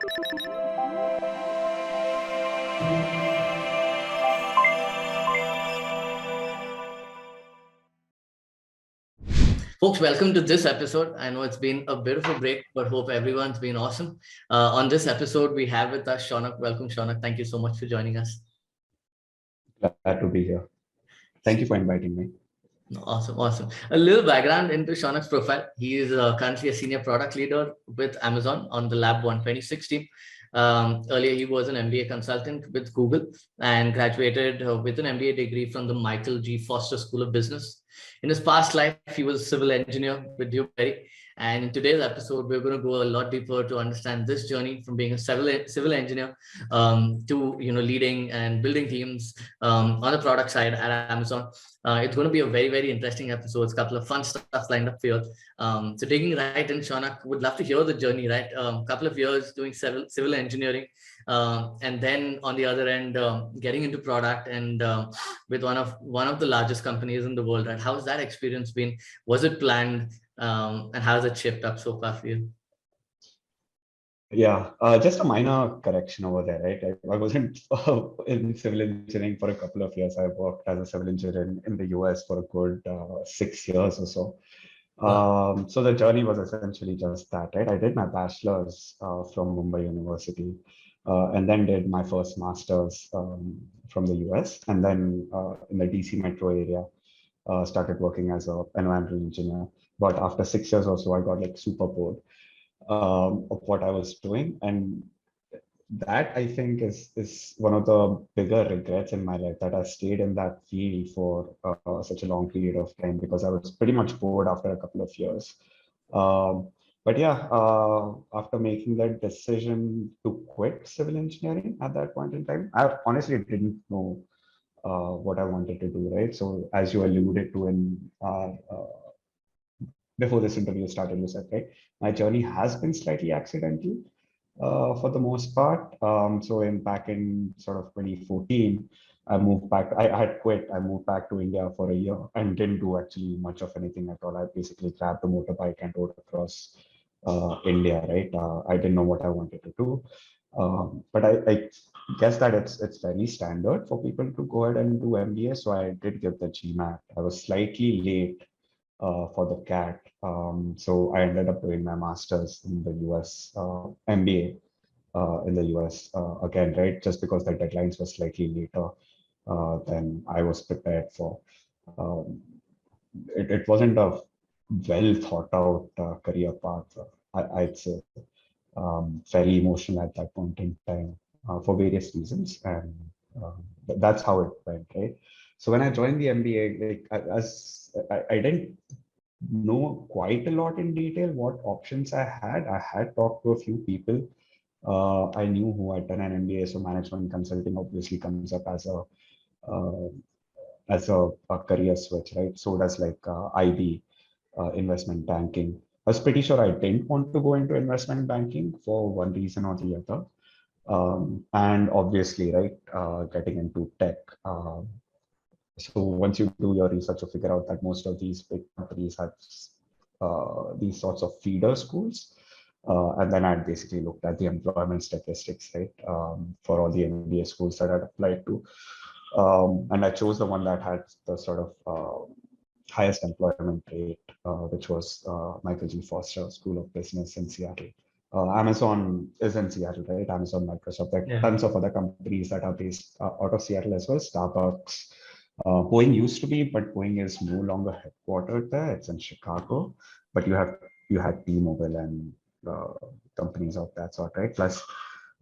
Folks, welcome to this episode. I know it's been a bit of a break, but hope everyone's been awesome. On this episode, we have with us Shounak. Welcome, Shounak. Thank you so much for joining us. Glad to be here. Thank you for inviting me. Awesome, awesome. A little background into Shaunak's profile. He is currently a senior product leader with Amazon on the Lab 126 team. Earlier, he was an MBA consultant with Google and graduated with an MBA degree from the Michael G. Foster School of Business. In his past life, he was a civil engineer with Dewberry. And in today's episode, we're going to go a lot deeper to understand this journey from being a civil engineer to leading and building teams on the product side at Amazon. It's going to be a very, very interesting episode. It's a couple of fun stuff lined up for you. So taking right in, Shounak, would love to hear the journey, right? Couple of years doing civil engineering, and then on the other end, getting into product and with one of the largest companies in the world, right? How's that experience been? Was it planned? And how's it shaped up so far for you? Yeah, just a minor correction over there, right? I wasn't in civil engineering for a couple of years. I worked as a civil engineer in the US for a good 6 years or so. Wow. So the journey was essentially just that, right? I did my bachelor's from Mumbai University, and then did my first master's from the US, and then in the DC metro area, started working as an environmental engineer. But after 6 years or so, I got like super bored of what I was doing, and that I think is one of the bigger regrets in my life, that I stayed in that field for such a long period of time, because I was pretty much bored after a couple of years. Um, but yeah, after making that decision to quit civil engineering at that point in time, I honestly didn't know what I wanted to do, right? So as you alluded to in before this interview started, you said, right, my journey has been slightly accidental for the most part. So back in sort of 2014, I moved back. I had quit. I moved back to India for a year and didn't do actually much of anything at all. I basically grabbed a motorbike and rode across India, right? I didn't know what I wanted to do. But I guess that it's fairly standard for people to go ahead and do MBA. So I did give the GMAT. I was slightly late for the CAT. So I ended up doing my master's in the US, MBA in the US again, right? Just because the deadlines were slightly later than I was prepared for. Um, it wasn't a well thought out career path, I'd say. Very emotional at that point in time for various reasons. And that's how it went, right? So when I joined the MBA, like I didn't know quite a lot in detail what options I had. I had talked to a few people. I knew who had done an MBA, so management consulting obviously comes up uh, as a career switch, right? So does like IB, investment banking. I was pretty sure I didn't want to go into investment banking for one reason or the other. And obviously, right, getting into tech. So once you do your research, you figure out that most of these big companies have these sorts of feeder schools. And then I basically looked at the employment statistics, right, for all the MBA schools that I'd applied to. And I chose the one that had the sort of highest employment rate, which was Michael G. Foster School of Business in Seattle. Amazon is in Seattle, right? Amazon, Microsoft, there are tons of other companies that are based out of Seattle as well. Starbucks, Boeing used to be, but Boeing is no longer headquartered there. It's in Chicago, but you had T-Mobile and uh, companies of that sort, right? Plus,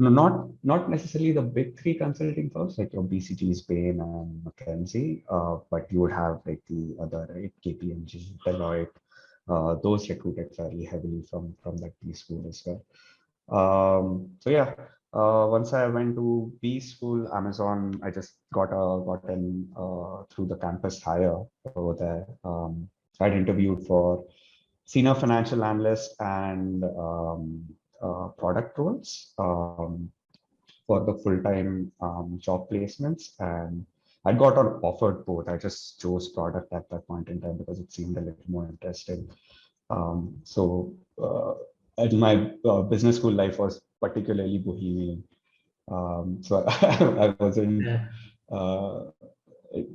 not necessarily the big three consulting firms like your BCG's, Bain, and McKinsey, but you would have like the other, right? KPMG, Deloitte. Those recruited fairly heavily from that B school as well. So yeah, once I went to B school, Amazon, I just got in through the campus hire over there. I'd interviewed for senior financial analyst and product roles for the full-time job placements, and I got offered both. I just chose product at that point in time because it seemed a little more interesting. So and my business school life was particularly bohemian. So I wasn't, Yeah. uh,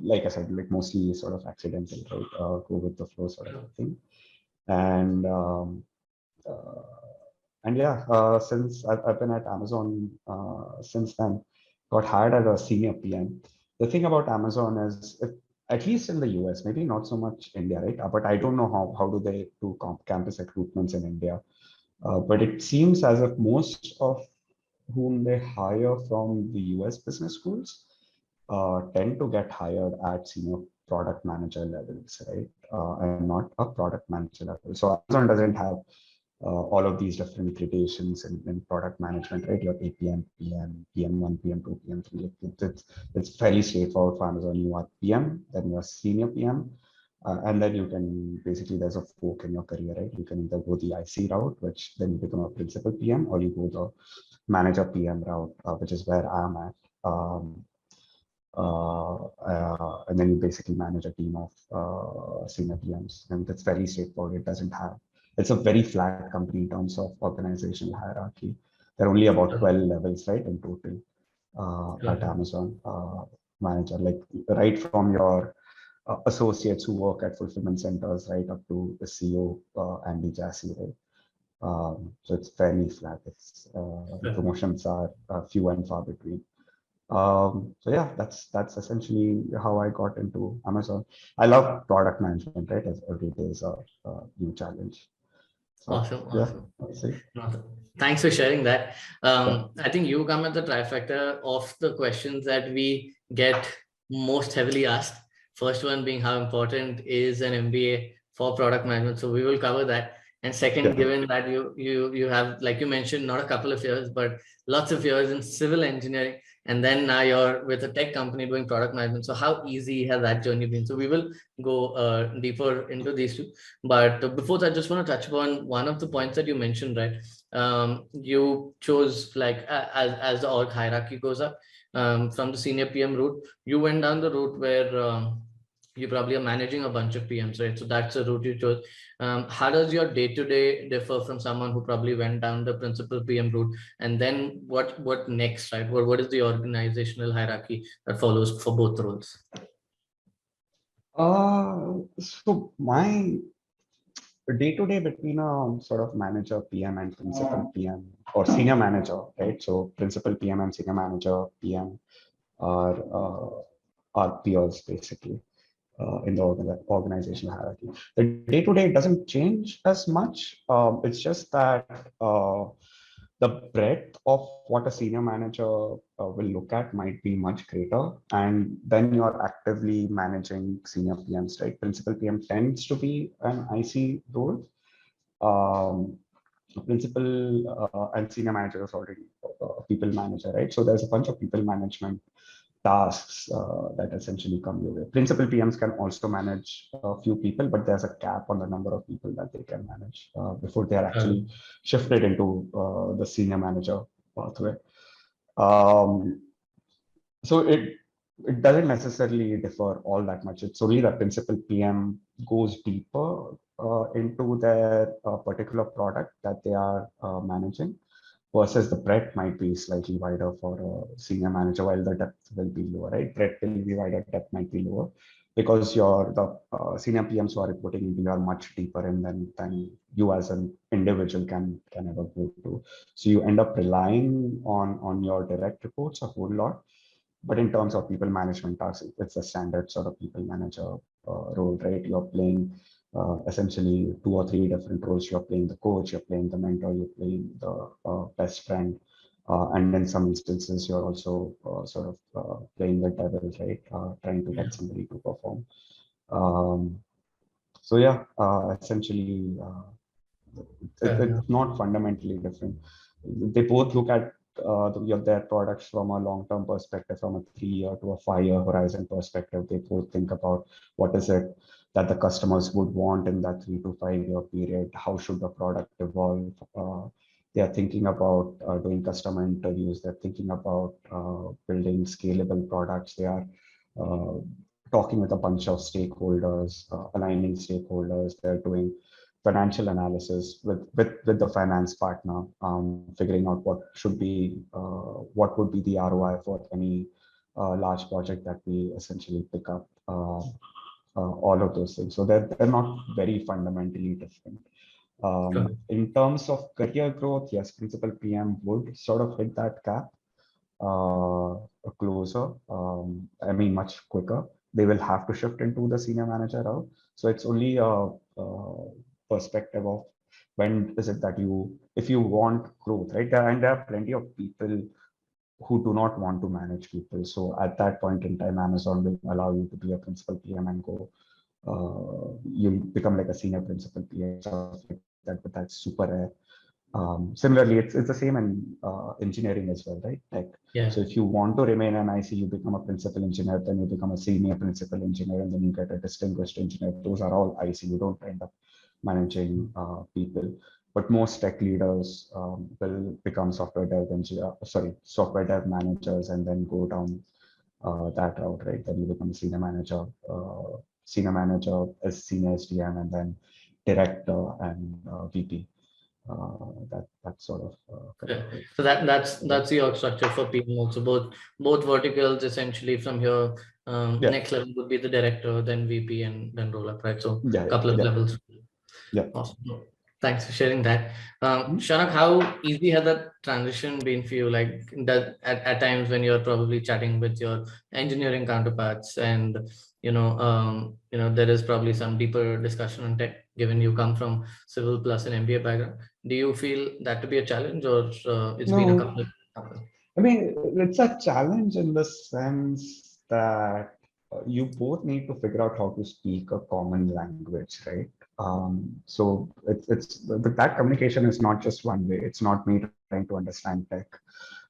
like I said, like mostly sort of accidental, right? Go with the flow sort of Sure. thing. And uh, yeah, since I've been at Amazon since then, got hired as a senior PM. The thing about Amazon is, at least in the US, maybe not so much India, right? But I don't know how do they do campus recruitments in India. But it seems as if most of whom they hire from the US business schools tend to get hired at senior product manager levels, right? And not a product manager level. So Amazon doesn't have all of these different gradations in product management, right? Your APM, PM, PM1, PM2, PM3. It's fairly straightforward for Amazon. You are PM, then you are senior PM, and then you can basically, there's a fork in your career, right? You can either go the IC route, which then you become a principal PM, or you go the manager PM route, which is where I'm at. And then you basically manage a team of senior PMs, and it's very straightforward. It doesn't have, it's a very flat company in terms of organizational hierarchy. There are only about 12 levels, right, in total at Amazon manager, like right from your associates who work at fulfillment centers right up to the CEO, Andy Jassy, right? So it's fairly flat. It's promotions are few and far between. So yeah, that's essentially how I got into Amazon. I love product management, right? As every day is a new challenge. So Awesome, yeah, awesome. that's it. Awesome. Thanks for sharing that. Yeah. I think you come at the trifecta of the questions that we get most heavily asked. First one being how important is an MBA for product management. So we will cover that. And second, Yeah. given that you have, like you mentioned, not a couple of years, but lots of years in civil engineering, and then now you're with a tech company doing product management. So how easy has that journey been? So we will go deeper into these two. But before that, I just want to touch upon one of the points that you mentioned, right? You chose, like, as the org hierarchy goes up, from the senior PM route, you went down the route where you probably are managing a bunch of PMs, right? So that's the route you chose. How does your day-to-day differ from someone who probably went down the principal PM route? And then what next, right? What is the organizational hierarchy that follows for both roles? So my day-to-day between a sort of manager PM and principal PM or senior manager, right? So principal PM and senior manager PM are peers basically in the organizational hierarchy. The day-to-day doesn't change as much. It's just that the breadth of what a senior manager will look at might be much greater. And then you're actively managing senior PMs, right? Principal PM tends to be an IC role. Principal and senior manager is already people manager, right? So there's a bunch of people management tasks that essentially come your way. Principal PMs can also manage a few people, but there's a cap on the number of people that they can manage before they are actually shifted into the senior manager pathway. Um, so it doesn't necessarily differ all that much. It's only the principal PM goes deeper into their particular product that they are managing, versus the breadth might be slightly wider for a senior manager, while the depth will be lower, right? Breadth will be wider, depth might be lower, because the senior PMs who are reporting into you are much deeper in than you as an individual can ever go to. So you end up relying on your direct reports a whole lot. But in terms of people management tasks, it's a standard sort of people manager role, right? You're playing essentially 2 or 3 different roles. You're playing the coach, you're playing the mentor, you're playing the best friend. And in some instances, you're also sort of playing the devil, right? Trying to get somebody to perform. So yeah, essentially, it's not fundamentally different. They both look at their products from a long-term perspective, from a 3-year to a 5-year horizon perspective. They both think about what is it that the customers would want in that 3 to 5-year period. How should the product evolve? They are thinking about doing customer interviews. They're thinking about building scalable products. They are talking with a bunch of stakeholders, aligning stakeholders. They're doing financial analysis with the finance partner, figuring out what would be the ROI for any large project that we essentially pick up, all of those things. So they're not very fundamentally different. Sure. In terms of career growth, yes, principal PM would sort of hit that cap closer. I mean, much quicker. They will have to shift into the senior manager route. So it's only a perspective of when is it that if you want growth, right? And there are plenty of people who do not want to manage people. So at that point in time, Amazon will allow you to be a principal PM and go. You'll become like a senior principal PM, stuff like that. But that's super rare. Similarly, it's the same in engineering as well, right? Like, Yeah. so if you want to remain an IC, you become a principal engineer, then you become a senior principal engineer, and then you get a distinguished engineer. Those are all IC. You don't end up managing people. But most tech leaders will become software dev managers, and then go down that route, right? Then you become a senior manager as senior SDM, and then director and VP. That sort of correct. Yeah. So that's the org structure for PM also. Both verticals essentially from here. Next level would be the director, then VP, and then roll up, right? So a couple of levels. Yeah. Awesome. Thanks for sharing that. Shounak, how easy has that transition been for you? Like that at times when you're probably chatting with your engineering counterparts, and there is probably some deeper discussion on tech, given you come from civil plus an MBA background. Do you feel that to be a challenge, or it's been a couple of? I mean, it's a challenge in the sense that you both need to figure out how to speak a common language, right? So but that communication is not just one way. It's not me trying to understand tech.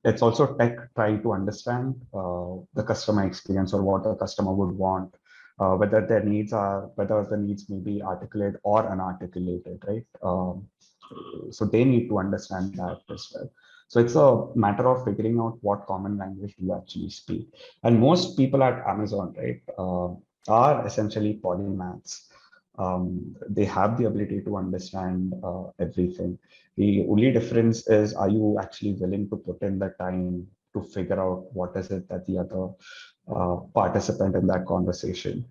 It's also tech trying to understand the customer experience or what the customer would want, whether the needs may be articulate or unarticulated, right? So they need to understand that as well. So it's a matter of figuring out what common language you actually speak. And most people at Amazon, right, are essentially polymaths. They have the ability to understand everything. The only difference is, are you actually willing to put in the time to figure out what is it that the other participant in that conversation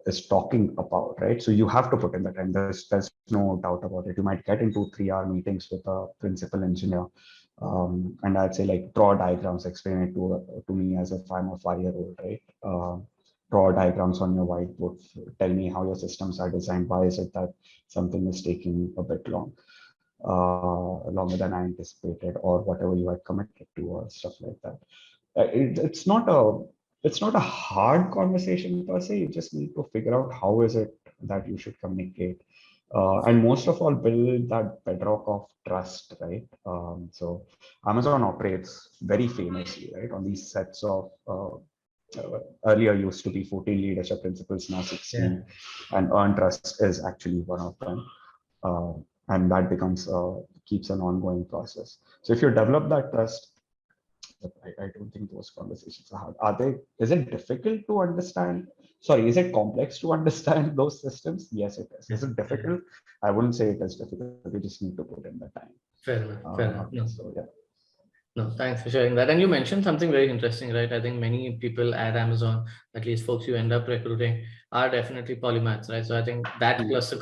is talking about, right? So you have to put in the time. There's no doubt about it. You might get into 3-hour meetings with a principal engineer, and I'd say, like, draw diagrams, explain it to me as if I'm a 5-year-old, right? Draw diagrams on your whiteboard. Tell me how your systems are designed. Why is it that something is taking a bit longer than I anticipated, or whatever you had committed to, or stuff like that. It's not a hard conversation per se. You just need to figure out how is it that you should communicate, and most of all, build that bedrock of trust, right? So Amazon operates very famously, right, on these sets of earlier used to be 14 leadership principles, now 16, and earn trust is actually one of them. And that keeps an ongoing process. So if you develop that trust, I don't think those conversations are hard. Is it difficult to understand? Sorry, is it complex to understand those systems? Yes, it is. Is it difficult? I wouldn't say it is difficult. You just need to put in the time. Fair enough. Fair enough. No. So, yeah. No, thanks for sharing that. And you mentioned something very interesting, right? I think many people at Amazon, at least folks you end up recruiting, are definitely polymaths, right? So I think that plus the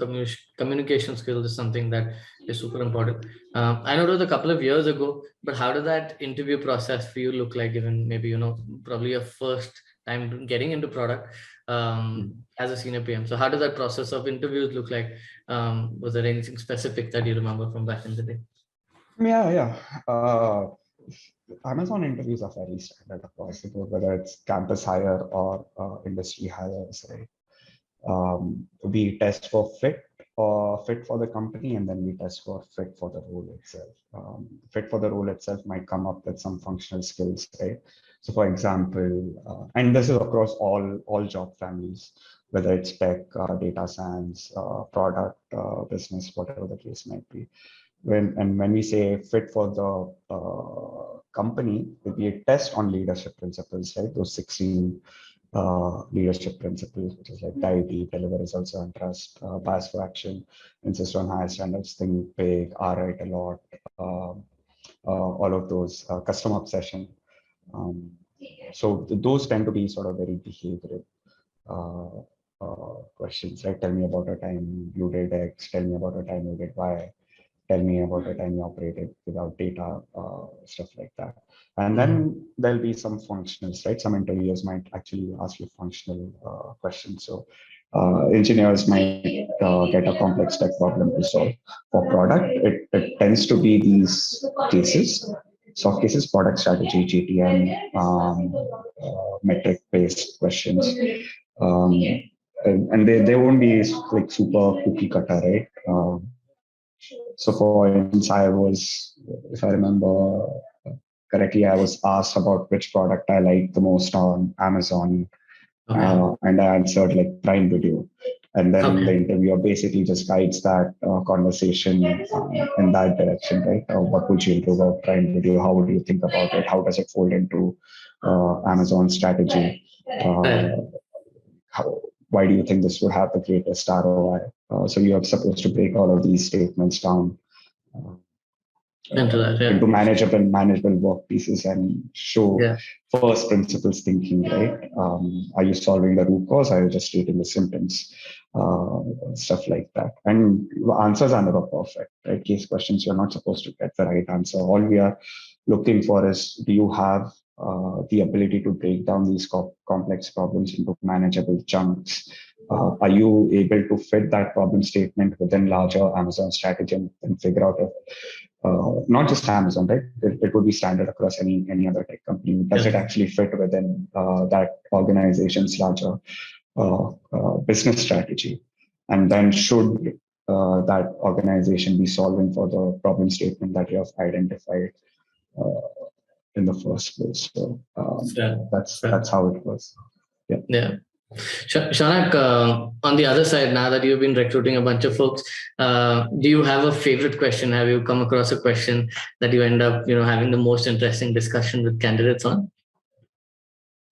communication skills is something that is super important. I know it was a couple of years ago, but how did that interview process for you look like, given maybe, probably your first time getting into product as a senior PM? So how did that process of interviews look like? Was there anything specific that you remember from back in the day? Yeah. Amazon interviews are fairly standard across the board, whether it's campus hire or industry hires, right? We test for fit for the company, and then we test for fit for the role itself. Fit for the role itself might come up with some functional skills, right? So, for example, and this is across all job families, whether it's tech, data science, product, business, whatever the case might be. When we say fit for the company, we test on leadership principles, right? Those 16 leadership principles, which is like dive deep, deliver results on trust, bias for action, insist on high standards, think big, R right a lot, all of those, customer obsession. Um, so those tend to be sort of very behavioral questions, right? Tell me about a time you did X, tell me about a time you did Y, tell me about a time you operated without data, stuff like that. And then there'll be some functionals, right? Some interviewers might actually ask you functional questions. So engineers might get a complex tech problem to solve. For product, it tends to be these cases, soft cases, product strategy, GTM, metric-based questions. Um, and they won't be like super cookie cutter, right? So for instance, I was, if I remember correctly, I was asked about which product I like the most on Amazon. And I answered like Prime Video. And then the interviewer basically just guides that conversation in that direction, right? What would you improve about Prime Video? How would you think about it? How does it fold into Amazon strategy? Why do you think this would have the greatest ROI? So you're supposed to break all of these statements down into manageable work pieces and show first principles thinking, right? Are you solving the root cause? Or are you just treating the symptoms? Stuff like that. And answers are never perfect, right? Case questions, you're not supposed to get the right answer. All we are looking for is, do you have the ability to break down these complex problems into manageable chunks? Are you able to fit that problem statement within larger Amazon strategy and figure out if not just Amazon, right? It would be standard across any other tech company. Does it actually fit within that organization's larger business strategy? And then should that organization be solving for the problem statement that you have identified in the first place? So that's how it was. Yeah. Shounak, on the other side, now that you've been recruiting a bunch of folks, do you have a favorite question? Have you come across a question that you end up, having the most interesting discussion with candidates on?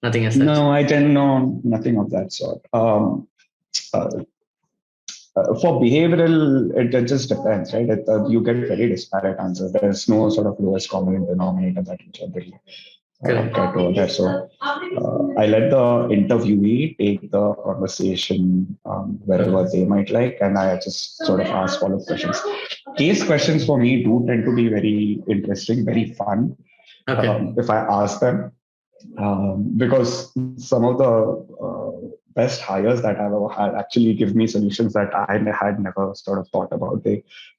Nothing as such. No, I didn't know nothing of that sort. For behavioral, it just depends, right? You get very disparate answers. There's no sort of lowest common denominator that you generally get over there. So I let the interviewee take the conversation wherever they might like, and I just sort of ask follow-up questions. Case questions for me do tend to be very interesting, very fun. If I ask them, because some of the best hires that I've ever had actually give me solutions that I had never sort of thought about.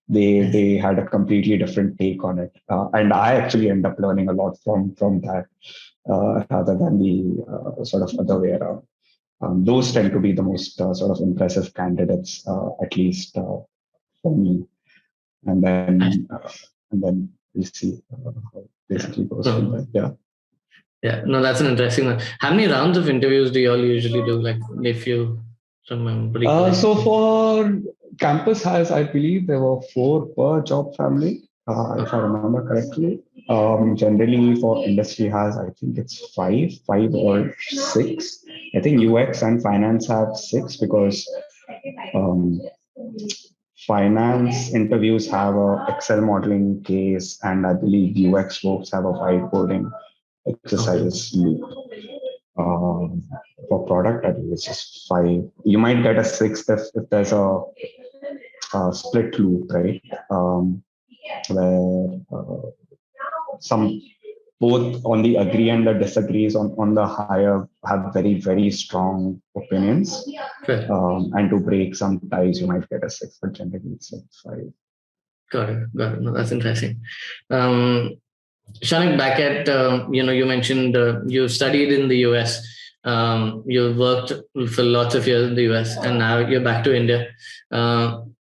They had a completely different take on it, and I actually end up learning a lot from that, rather than the sort of other way around. Those tend to be the most sort of impressive candidates, at least for me. And then we see how it basically goes from there. Yeah. Yeah, no, that's an interesting one. How many rounds of interviews do you all usually do? Like, if you remember. So for campus hires, I believe there were 4 per job family, if I remember correctly. Generally for industry hires, I think it's 5 or 6. I think UX and finance have 6 because finance interviews have a Excel modeling case, and I believe UX folks have a whiteboarding exercise loop. For product, I think it's just 5. You might get a 6th if there's a split loop, right? Where some both on the agree and the disagrees on the hire have very, very strong opinions. And to break some ties, you might get a 6, but generally it's like 5. Got it. No, that's interesting. Shounak, back at, you mentioned you studied in the US. You worked for lots of years in the US, and now you're back to India.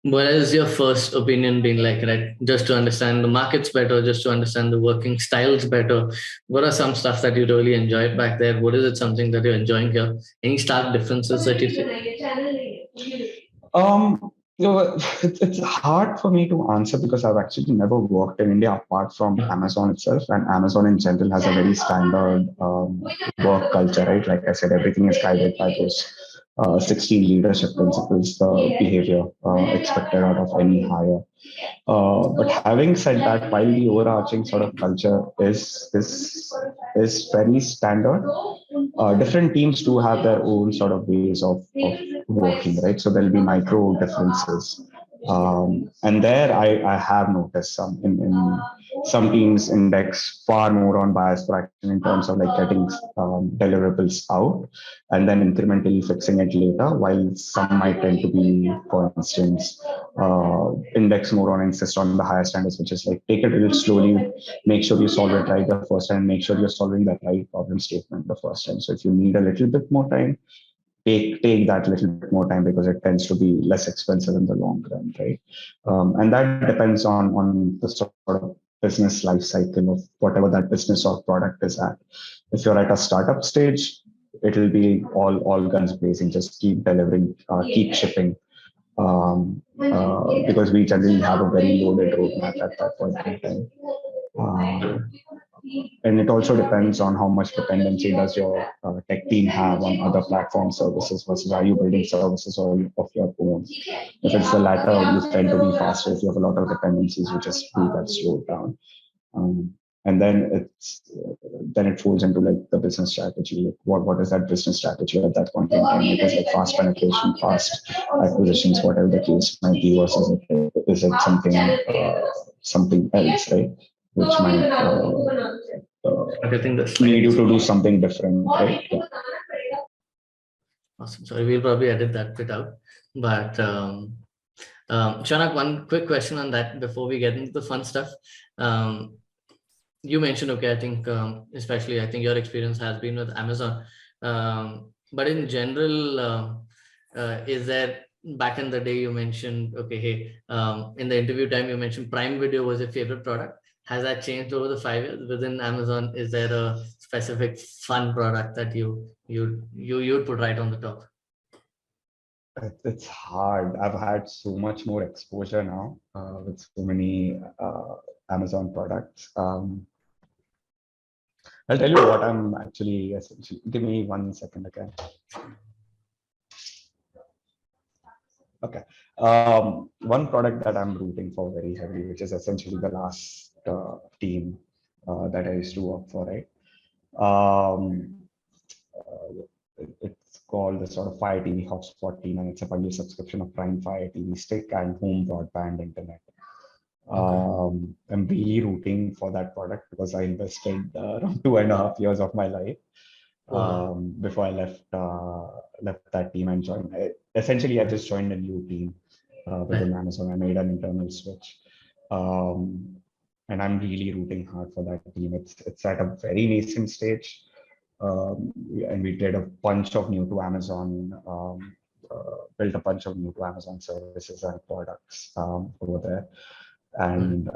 What has your first opinion been like, right? Just to understand the markets better, just to understand the working styles better. What are some stuff that you really enjoyed back there? What is it something that you're enjoying here? Any stark differences that you see? It's hard for me to answer because I've actually never worked in India apart from Amazon itself, and Amazon in general has a very standard work culture, right? Like I said, everything is guided by those 16 leadership principles, the behavior expected out of any hire. But having said that, while the overarching sort of culture is very standard, different teams do have their own sort of ways of working, right? So there'll be micro differences. And there I have noticed some in some teams index far more on bias for action in terms of like getting deliverables out and then incrementally fixing it later, while some might tend to be, for instance, index more on insist on the higher standards, which is like take it a little slowly, make sure you solve it right the first time, make sure you're solving the right problem statement the first time. So if you need a little bit more time, take that little bit more time because it tends to be less expensive in the long run, right? And that depends on the sort of business life cycle of whatever that business or product is at. If you're at a startup stage, it'll be all guns blazing, just keep delivering, keep shipping, because we generally have a very loaded roadmap at that point in time. And it also depends on how much dependency does your tech team have on other platform services versus are you building services of your own. If it's the latter, you tend to be faster. If you have a lot of dependencies, you just do that slow down. Um, and then it falls into like the business strategy. Like what is that business strategy at that point in time? It is like fast penetration, fast acquisitions, whatever the case might be, versus is it something else, right? Which might need you to do something different, right? Yeah. Awesome. Sorry, we'll probably edit that bit out. But Shounak, one quick question on that before we get into the fun stuff. You mentioned, okay, I think especially I think your experience has been with Amazon, but in general, is there, back in the day you mentioned, okay, hey, in the interview time you mentioned Prime Video was your favorite product. Has that changed over the 5 years within Amazon? Is there a specific fun product that you'd put right on the top? It's hard. I've had so much more exposure now with so many Amazon products. I'll tell you what I'm actually essentially. Give me 1 second, okay? Okay. One product that I'm rooting for very heavily, which is essentially the last team that I used to work for, right? It's called the sort of Fire TV Hotspot team, and it's a bundle subscription of Prime Fire TV Stick and home broadband internet. I'm really rooting for that product because I invested around 2.5 years of my life before I left that team and joined. Essentially, I just joined a new team within Amazon. I made an internal switch, and I'm really rooting hard for that team. It's at a very nascent stage, and we did a bunch of new to Amazon. Built a bunch of new to Amazon services and products over there. And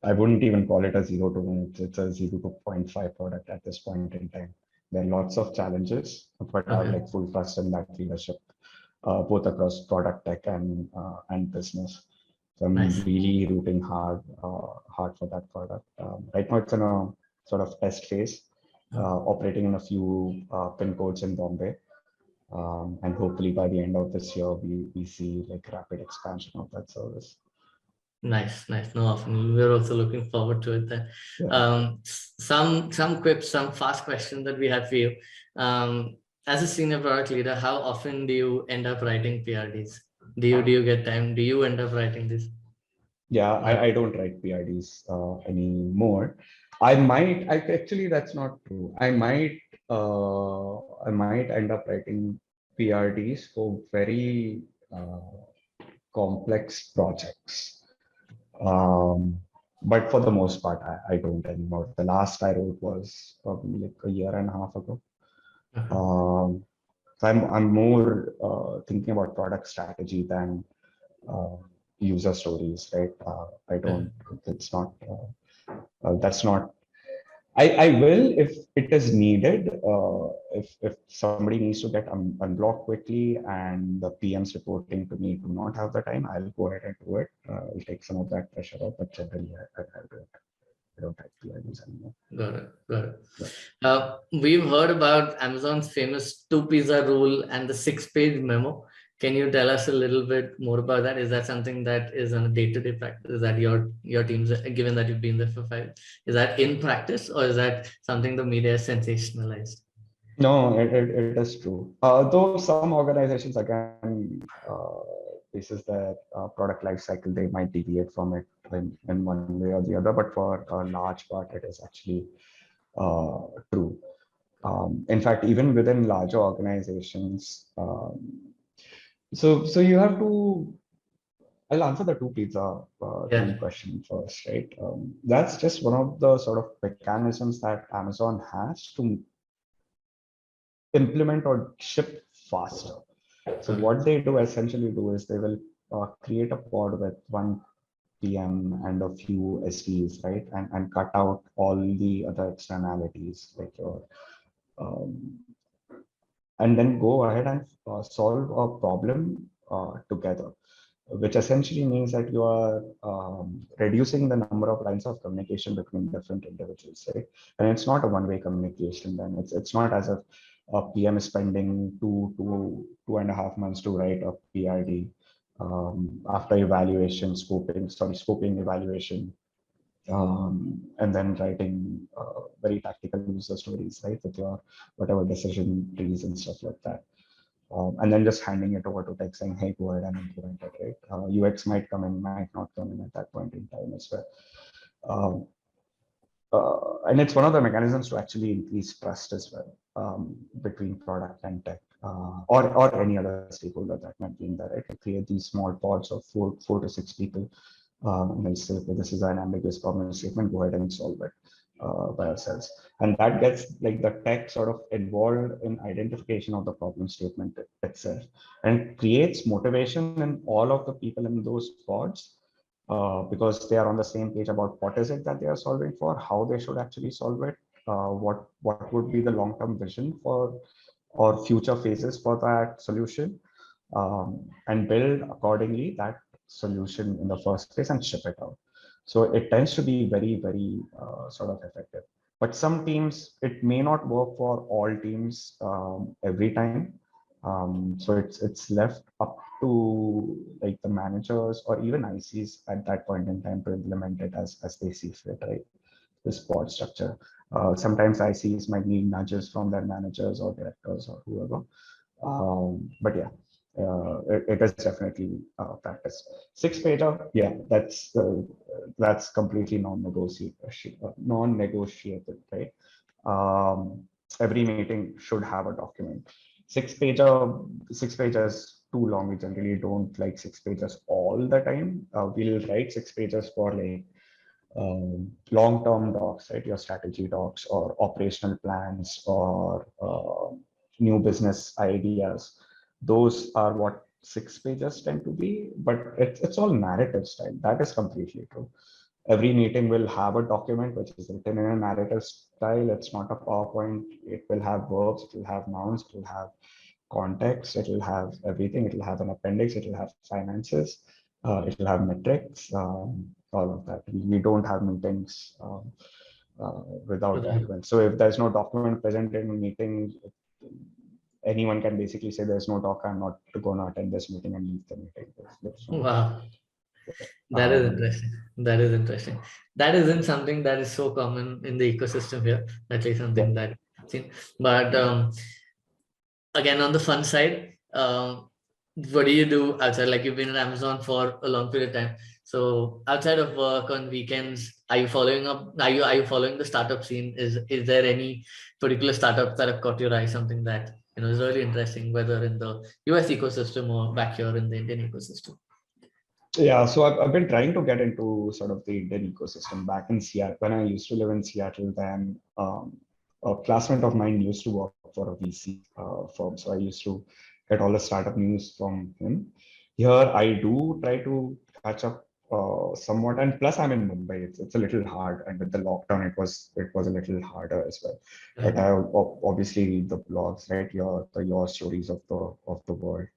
I wouldn't even call it a 0 to 1. It's a 0 to 0.5 product at this point in time. There are lots of challenges, but I have like full trust in that leadership, both across product tech and business. So I'm really rooting hard for that product. Right now, it's in a sort of test phase, operating in a few pin codes in Bombay. And hopefully by the end of this year, we see like rapid expansion of that service. Nice. No, often we're also looking forward to it then. Yeah. Some quips, some fast questions that we have for you. As a senior product leader, how often do you end up writing PRDs? Do you get time? Do you end up writing this? Yeah, I don't write PRDs anymore. Actually, that's not true. I might end up writing PRDs for very complex projects. But for the most part, I don't anymore. The last I wrote was probably like a year and a half ago. So I'm more thinking about product strategy than user stories, right? I don't. It's not. That's not I will if it is needed. If somebody needs to get unblocked quickly and the PMs reporting to me do not have the time, I'll go ahead and do it. I'll take some of that pressure off, but generally I don't have PIDs anymore. Got it. Got it. Yeah. We've heard about Amazon's famous 2 pizza rule and the 6-page memo. Can you tell us a little bit more about that? Is that something that is on a day-to-day practice? Is that your team's, given that you've been there for 5, is that in practice, or is that something the media has sensationalized? No, it is true. Though some organizations, again, this is their product life cycle, they might deviate from it in one way or the other, but for a large part, it is actually true. In fact, even within larger organizations, so you have to. I'll answer the 2 pizza rule Yeah. question first, right? That's just one of the sort of mechanisms that Amazon has to implement or ship faster. So what they do essentially do is they will create a pod with one PM and a few SDs, right? And cut out all the other externalities like your um, and then go ahead and solve a problem together, which essentially means that you are reducing the number of lines of communication between different individuals, right? And it's not a one-way communication. Then it's not as if a PM is spending 2.5 months to write a PRD after evaluation, scoping evaluation, and then writing very tactical user stories, right, with your whatever decision trees and stuff like that. And then just handing it over to tech saying, hey, go ahead and implement it, right? UX might come in, might not come in at that point in time as well. And it's one of the mechanisms to actually increase trust as well between product and tech or any other stakeholder that might be in there, right? To create these small pods of four to 6 people. And they'll say, okay, this is an ambiguous problem statement, go ahead and solve it by ourselves. And that gets like the tech sort of involved in identification of the problem statement itself, and creates motivation in all of the people in those pods because they are on the same page about what is it that they are solving for, how they should actually solve it, what would be the long-term vision for or future phases for that solution, and build accordingly that solution in the first place and ship it out. So it tends to be very sort of effective. But some teams, it may not work for all teams every time. So it's left up to like the managers or even ICs at that point in time to implement it as they see fit, right? This pod structure. Sometimes ICs might need nudges from their managers or directors or whoever. But yeah, it is definitely practice. 6-pager, yeah, that's completely non-negotiable, right? Every meeting should have a document. 6 pages too long. We generally don't like 6 pages all the time. We'll write 6 pages for like long-term docs, right? Your strategy docs or operational plans or new business ideas. Those are what 6 pages tend to be, but it's all narrative style. That is completely true. Every meeting will have a document which is written in a narrative style. It's not a PowerPoint. It will have verbs, it will have nouns, it will have context, it will have everything. It will have an appendix, it will have finances, it will have metrics, all of that. We don't have meetings without documents. So if there's no document present in a meeting, anyone can basically say there's no doc, I'm not going to attend this meeting and leave the meeting. There's no Wow. That is interesting. That is interesting. That isn't something that is so common in the ecosystem here. At least something that I've seen. But again, on the fun side, what do you do outside? Like you've been at Amazon for a long period of time. So outside of work on weekends, are you following up? Are you following the startup scene? Is there any particular startups that have caught your eye? Something that is really interesting, whether in the US ecosystem or back here in the Indian ecosystem. Yeah, so I've been trying to get into sort of the Indian ecosystem back in Seattle. When I used to live in Seattle, then a classmate of mine used to work for a VC firm. So I used to get all the startup news from him. Here, I do try to catch up somewhat, and plus I'm in Mumbai. It's a little hard, and with the lockdown, it was a little harder as well. But I obviously read the blogs, right? Your stories of the world.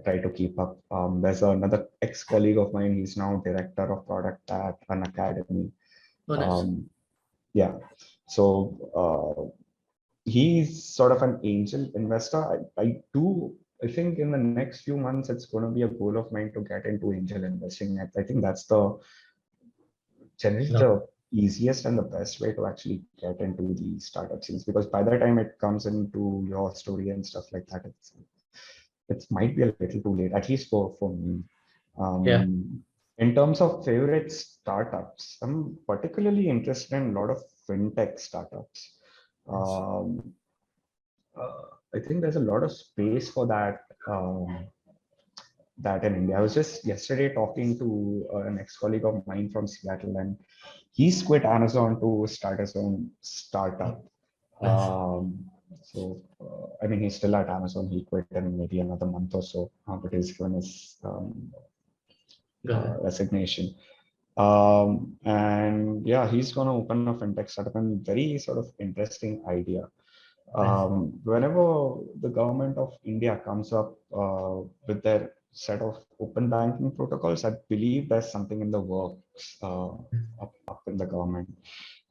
Try to keep up. There's another ex-colleague of mine. He's now director of product at an academy. Oh, nice. Um, yeah. So he's sort of an angel investor. I think in the next few months, it's going to be a goal of mine to get into angel investing. I think that's generally No. the easiest and the best way to actually get into the startup scenes, because by the time it comes into your story and stuff like that, it might be a little too late, at least for me. Yeah. In terms of favorite startups, I'm particularly interested in a lot of fintech startups. Nice. Um, I think there's a lot of space for that in India. I was just yesterday talking to an ex-colleague of mine from Seattle, and he's quit Amazon to start his own startup. Nice. I mean, he's still at Amazon. He quit in maybe another month or so, but he's given his Got it. resignation. And yeah, he's going to open a fintech startup, and very sort of interesting idea. Nice. Whenever the government of India comes up with their set of open banking protocols, I believe there's something in the works up in the government.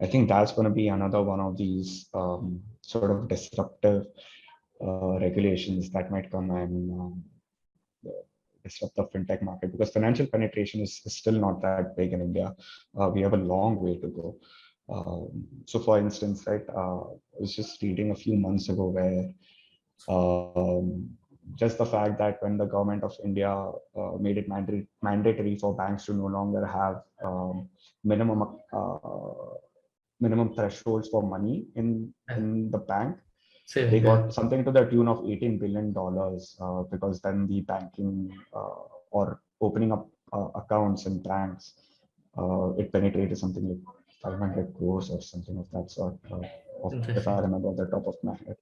I think that's going to be another one of these sort of disruptive regulations that might come and disrupt the fintech market, because financial penetration is still not that big in India. We have a long way to go. So for instance, right, I was just reading a few months ago where just the fact that when the government of India made it mandatory for banks to no longer have minimum minimum thresholds for money in the bank, they Saving. Yeah. got something to the tune of $18 billion, because then the banking or opening up accounts in banks, it penetrated something like 500 crores or something of that sort, if I Interesting. remember off the top of my head.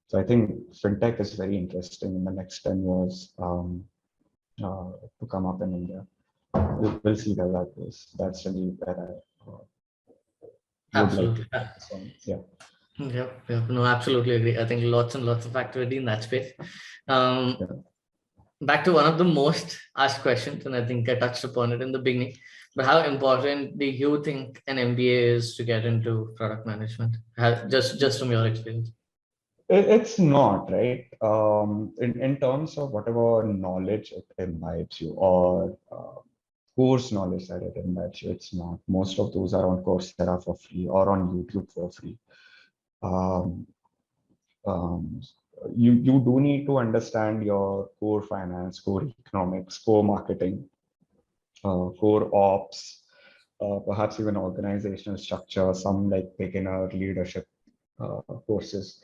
So I think fintech is very interesting in the next 10 years to come up in India. We'll see where that goes. That's really where I would like to Absolutely. focus on. Yeah. Yep, yep. No, absolutely agree. I think lots and lots of activity in that space. Um, Yeah. Back to one of the most asked questions, and I think I touched upon it in the beginning, but how important do you think an MBA is to get into product management? Just from your experience. It's not, right. In terms of whatever knowledge it imbibes you, or course knowledge that it imbibes you, it's not. Most of those are on Coursera for free or on YouTube for free. Um, um, you do need to understand your core finance, core economics, core marketing, core ops, perhaps even organizational structure, some like beginner leadership courses.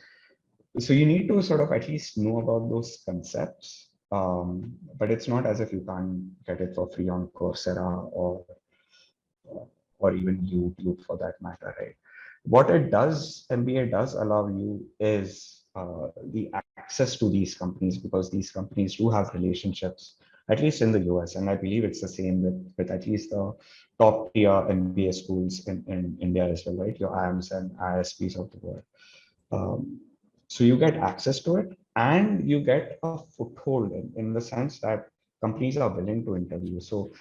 So you need to sort of at least know about those concepts, but it's not as if you can't get it for free on Coursera or even YouTube for that matter, right? What it does, MBA does allow you is the access to these companies, because these companies do have relationships, at least in the US, and I believe it's the same with at least the top tier MBA schools in India as well, right? Your IIMs and ISPs of the world. Um, so you get access to it, and you get a foothold in the sense that companies are willing to interview. So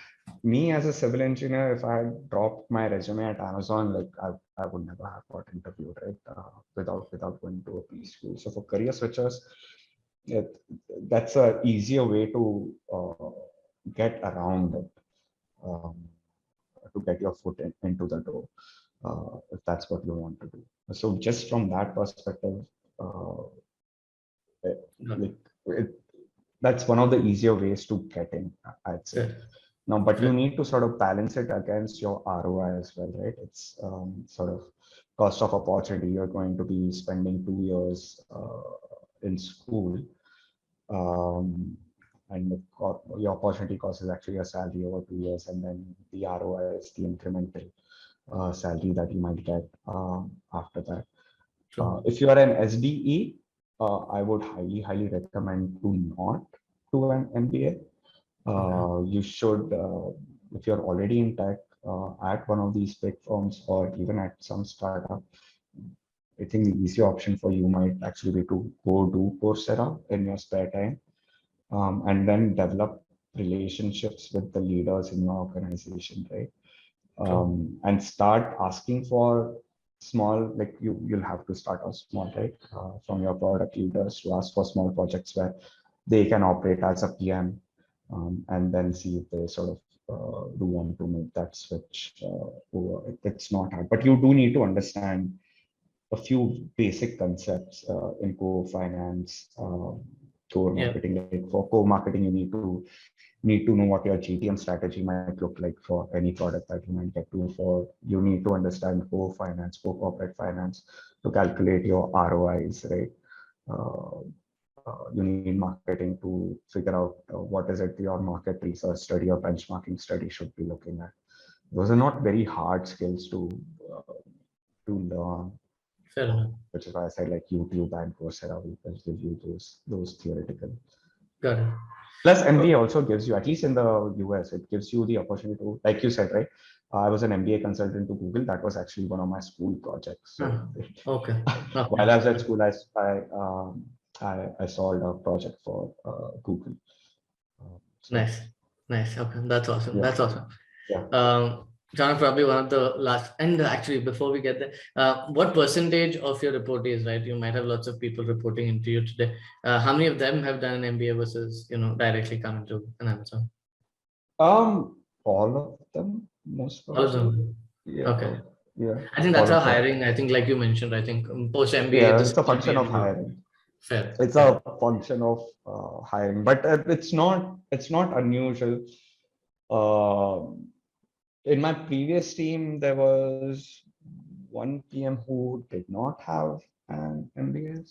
me as a civil engineer, if I had dropped my resume at Amazon, like I would never have got interviewed, right? Without going to a P school. So for career switchers, it, that's a easier way to get around it, um, to get your foot into the door, if that's what you want to do. So just from that perspective, uh, like it, that's one of the easier ways to get in, I'd say. Fair. Now, but you Fair. need to sort of balance it against your ROI as well, right? It's sort of cost of opportunity. You're going to be spending 2 years in school, and your opportunity cost is actually a salary over 2 years, and then the ROI is the incremental salary that you might get after that. True. If you are an SDE, I would highly recommend to not do an MBA. Okay. You should if you're already in tech at one of these big firms or even at some startup, I think the easy option for you might actually be to go do Coursera in your spare time, and then develop relationships with the leaders in your organization, right? And start asking for small, like you'll have to start off small, right? From your product leaders to ask for small projects where they can operate as a PM, and then see if they sort of do want to make that switch over. It's not hard, but you do need to understand a few basic concepts in core finance, core Yeah. marketing. Like for core marketing, you need to know what your GTM strategy might look like for any product that you might get to. For you need to understand core finance, core corporate finance to calculate your ROIs, right? Uh, you need marketing to figure out what is it your market research study or benchmarking study should be looking at. Those are not very hard skills to learn, Fair enough. which is why I said like YouTube and Coursera will give you those theoretical. Got it. Plus, MBA also gives you, at least in the US, it gives you the opportunity to, like you said, right? I was an MBA consultant to Google. That was actually one of my school projects. So Okay. while I was at school, I solved a project for Google. So, Nice. Nice. Okay. That's awesome. yeah, That's awesome. yeah. John, probably one of the last, and actually before we get there, what percentage of your reportees, right? You might have lots of people reporting into you today. How many of them have done an MBA versus, directly coming to an Amazon? All of them, most All of probably. them. Yeah, Okay. yeah. I think All that's how of them. hiring, I think like you mentioned, I think post MBA, Yeah, the it's a skill function of MBA. hiring. Fair. It's Fair. a function of hiring, but it's not unusual. In my previous team, there was one PM who did not have an MBA.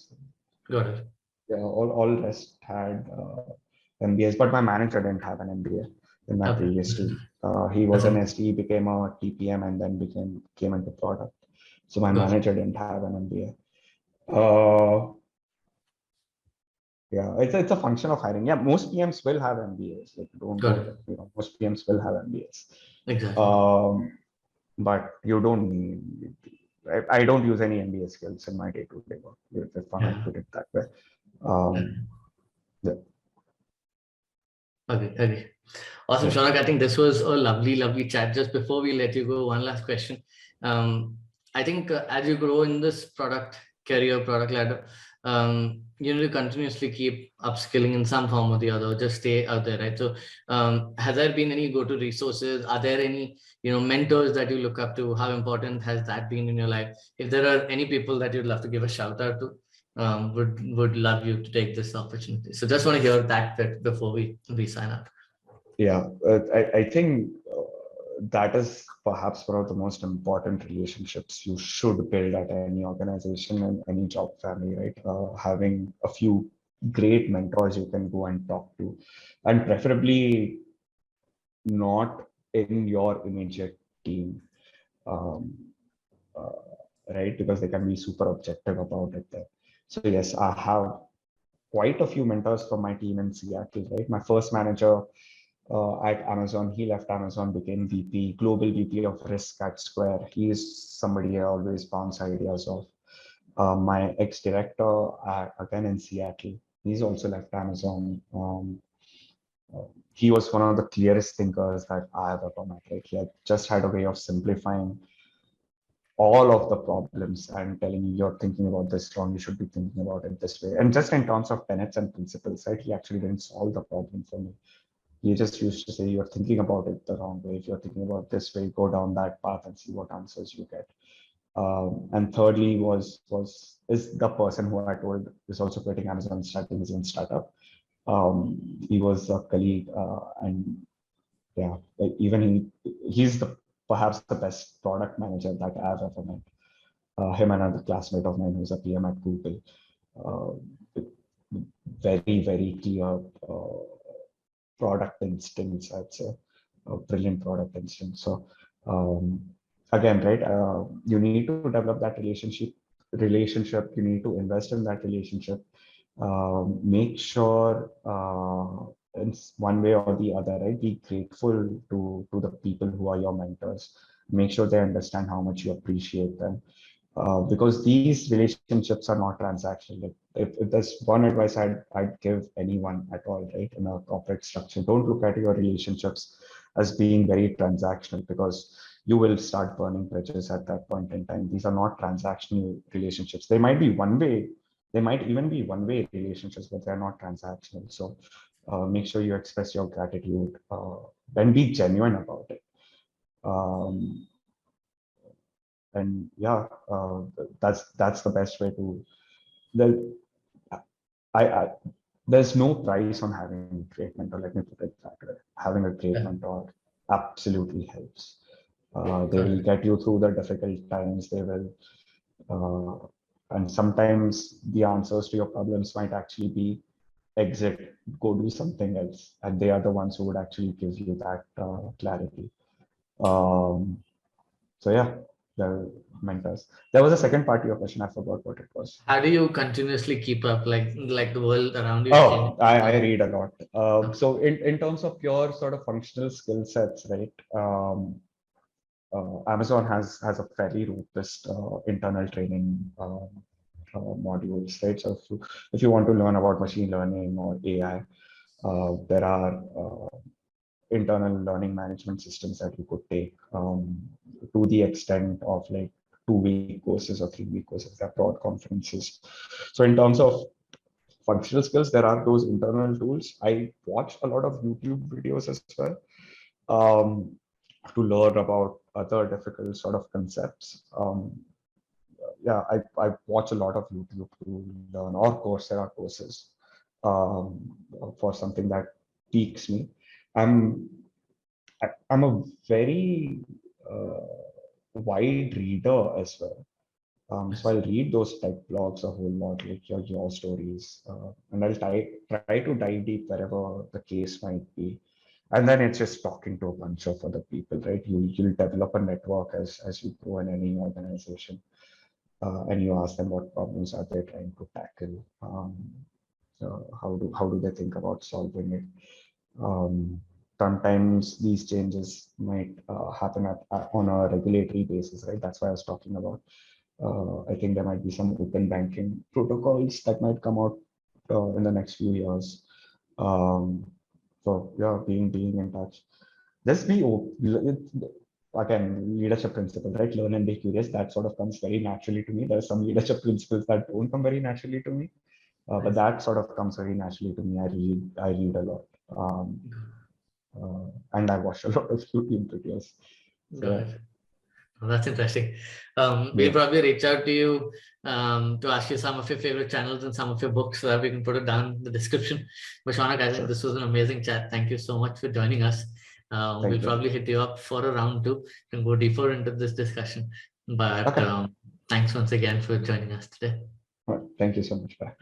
Got it. Yeah, all rest had MBAs, but my manager didn't have an MBA in my Okay. previous team. He was That's an okay. SD, became a TPM, and then came into product. So my Got it. manager didn't have an MBA. Yeah, it's a function of hiring. Yeah, most PMs will have MBAs. Like Got it. most PMs will have MBAs. Exactly. But you don't need. I don't use any MBA skills in my day-to-day work, if I might Yeah. put it that way. Yeah. Okay. Okay. Awesome, Yeah. Shounak. I think this was a lovely, lovely chat. Just before we let you go, one last question. I think as you grow in this product ladder, you need to continuously keep upskilling in some form or the other. Just stay out there, right? So, has there been any go-to resources? Are there any mentors that you look up to? How important has that been in your life? If there are any people that you'd love to give a shout out to, would love you to take this opportunity. So, just want to hear that bit before we sign up. Yeah, I think that is perhaps one of the most important relationships you should build at any organization and any job family, right? Having a few great mentors you can go and talk to, and preferably not in your immediate team, um, right? Because they can be super objective about it there. So yes, I have quite a few mentors from my team in Seattle, right? My first manager at Amazon. He left Amazon, became VP, global VP of risk at Square. He is somebody I always bounce ideas of. My ex-director, again in Seattle, he's also left Amazon. He was one of the clearest thinkers that I have ever met. Like he had just had a way of simplifying all of the problems and telling you you're thinking about this wrong, you should be thinking about it this way. And just in terms of tenets and principles, right? He actually didn't solve the problem for me. He just used to say you're thinking about it the wrong way. If you're thinking about this way, go down that path and see what answers you get. And thirdly is the person who I told is also creating Amazon strategies and startup. He was a colleague, and yeah, like even he's perhaps the best product manager that I've ever met. Him and another classmate of mine who's a PM at Google. Very clear product instincts, I'd say, a brilliant product instinct. So again, right, you need to develop that relationship. You need to invest in that relationship. Make sure in one way or the other, right? Be grateful to the people who are your mentors. Make sure they understand how much you appreciate them. Because these relationships are not transactional. Like if there's one advice I'd give anyone at all, right, in a corporate structure, don't look at your relationships as being very transactional, because you will start burning bridges at that point in time. These are not transactional relationships. They might be one way, they might even be one-way relationships, but they're not transactional. So make sure you express your gratitude and be genuine about it. And yeah, that's the best way to. The I there's no price on having a great mentor. Let me put it that way. Having a great mentor absolutely helps. They will get you through the difficult times. They will, and sometimes the answers to your problems might actually be exit, go do something else, and they are the ones who would actually give you that clarity. So yeah, the mentors. There was a second part to your question. I forgot what it was. How do you continuously keep up, like the world around you? Oh, I read a lot. So in terms of pure sort of functional skill sets, right? Amazon has a fairly robust internal training modules, right? So if you want to learn about machine learning or AI, there are internal learning management systems that you could take to the extent of like 2-week courses or 3-week courses. They're broad conferences. So in terms of functional skills, there are those internal tools. I watch a lot of YouTube videos as well to learn about other difficult sort of concepts. Yeah, I watch a lot of YouTube to learn, or Coursera courses for something that piques me. I'm a very wide reader as well. So I'll read those tech blogs a whole lot, like your stories, and I'll try to dive deep wherever the case might be. And then it's just talking to a bunch of other people, right? You'll develop a network as you grow in any organization, and you ask them what problems are they trying to tackle. How do they think about solving it? Sometimes these changes might happen on a regulatory basis, right? That's why I was talking about. I think there might be some open banking protocols that might come out in the next few years. So yeah, being in touch. Just be again, leadership principle, right? Learn and be curious. That sort of comes very naturally to me. There are some leadership principles that don't come very naturally to me, but that sort of comes very naturally to me. I read a lot, and I watch a lot of YouTube videos. So, Got it. Well, that's interesting. We'll probably reach out to you to ask you some of your favorite channels and some of your books so that we can put it down in the description. But Shounak, I think this was an amazing chat. Thank you so much for joining us. We'll probably hit you up for a round 2 and go deeper into this discussion. But thanks once again for joining us today. Thank you so much. Bye.